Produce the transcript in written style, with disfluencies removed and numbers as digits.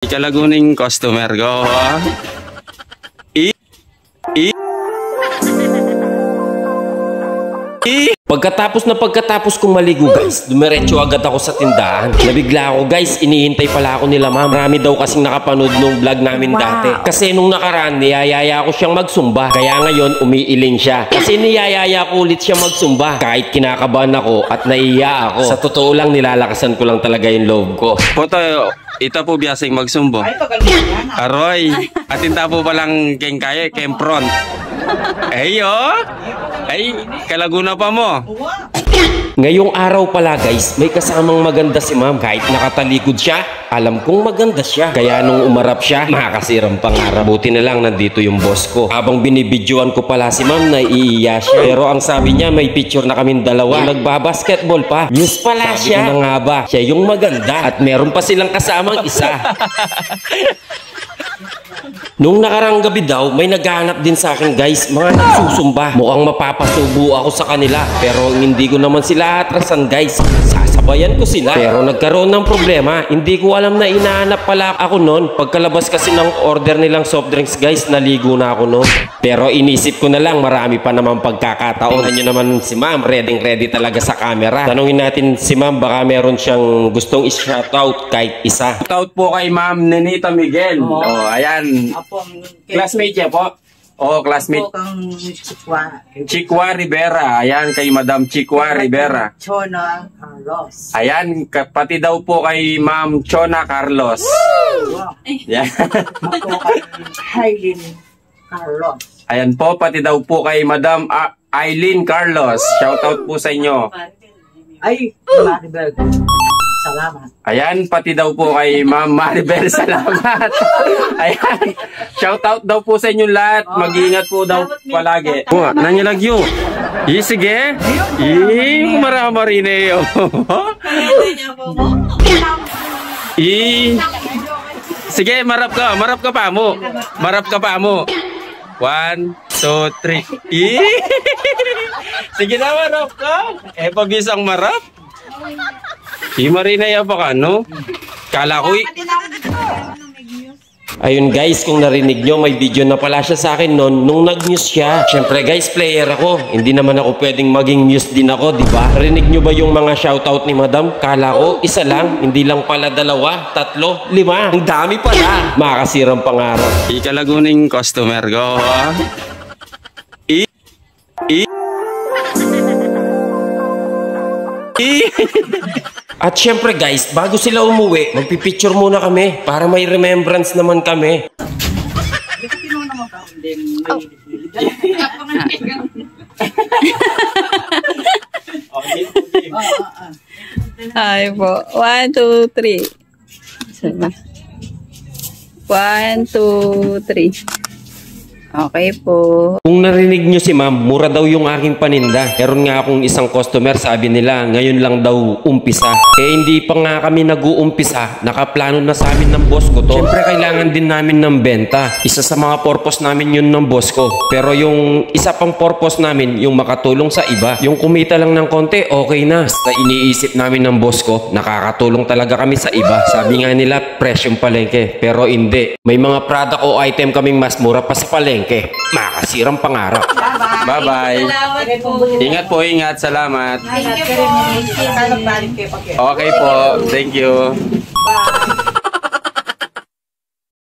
Ikalaguning customer ko. Pagkatapos kong maligo guys, dumiretso agad ako sa tindahan. Nabigla ako guys, inihintay pala ako nila ma'am. Marami daw kasing nakapanood nung vlog namin dati. Kasi nung nakaraan, niyayaya ko siyang magsumba. Kaya ngayon, umiiling siya. Kasi niyayaya ko ulit siya magsumba. Kahit kinakabahan ako at naiiya ako. Sa totoo lang, nilalakasan ko lang talaga yung loob ko. Poto, ita po biyasing magsumbo. Aroy, atinta po palang keng kaya, kempron. Ay, kalaguna pa mo. Ngayong araw pala guys, may kasamang maganda si ma'am. Kahit nakatalikod siya, alam kong maganda siya. Kaya nung umarap siya, makakasirang pangarap. Buti na lang nandito yung boss ko. Habang binibidyoan ko pala si ma'am, naiiya siya. Pero ang sabi niya, may picture na kaming dalawa. Nagbabasketball pa. News pala sabi siya. Sabi ko na nga ba, siya yung maganda. At meron pa silang kasamang isa. Nung nakarang gabi daw, may naghahanap din sa akin guys, mga nagsusumba. Mukhang mapapasubo ako sa kanila. Pero hindi ko naman sila atrasan guys. Sasabayan ko sila. Pero nagkaroon ng problema. Hindi ko alam na inahanap pala ako noon. Pagkalabas kasi ng order nilang soft drinks guys, naligo na ako noon. Pero inisip ko na lang, marami pa naman pagkakataon. Tingnan nyo naman si ma'am, ready talaga sa camera. Tanungin natin si ma'am, baka meron siyang gustong i-shoutout kahit isa. Shoutout po kay ma'am Nenita Miguel. Ayan. Classmate niya po. Classmate. Chikwa Rivera. Ayan, kay Madam Chikwa Rivera. Chona Carlos. Ayan, pati daw po kay Ma'am Chona Carlos. Ayan. Ako kay Aileen Carlos. Ayan po, pati daw po kay Madam Aileen Carlos. Shoutout po sa inyo. Ay, Maribel. Salamat. Ayan, pati daw po kay Ma'am Maribel. Salamat. Ayan, shoutout daw po sa inyo lahat. Mag-iingat po daw palagi. Nanyalagyo. Sige. Marama rin eh. Sige, marap ka pa mo. Marap ka pa mo. 1, 2, 3. Sige na, marap ka. Pabisang marap. Marinaya pa ka, no? Kala ko Ayun guys, kung narinig nyo, may video na pala siya sa akin noon nung nag-news siya. Siyempre guys, player ako. Hindi naman ako pwedeng maging news din ako, di ba? Narinig nyo ba yung mga shoutout ni Madam? Kala ko, isa lang. Hindi lang pala 2, 3, 5. Ang dami pala. Makakasirang pangarap. Ikalaguning customer ko. At syempre guys, bago sila umuwi, magpipicture muna kami para may remembrance naman kami. Ay po. 1, 2, 3. 1, 2, 3. Okay po. Kung narinig nyo si ma'am, mura daw yung aking paninda. Meron nga akong isang customer, sabi nila, ngayon lang daw umpisa. Hindi pa nga kami nag-uumpisa. Nakaplano na sa amin ng boss ko to. Siyempre, kailangan din namin ng benta. Isa sa mga purpose namin yun ng boss ko. Pero yung isa pang purpose namin, yung makatulong sa iba. Yung kumita lang ng konti, okay na. Sa iniisip namin ng boss ko, nakakatulong talaga kami sa iba. Sabi nga nila, presyong palengke. Pero hindi. May mga product o item kaming mas mura pa sa palengke. Makasirang pangarap. Bye-bye. Ingat po, ingat. Salamat. Thank you po. Okay po. Thank you. Bye.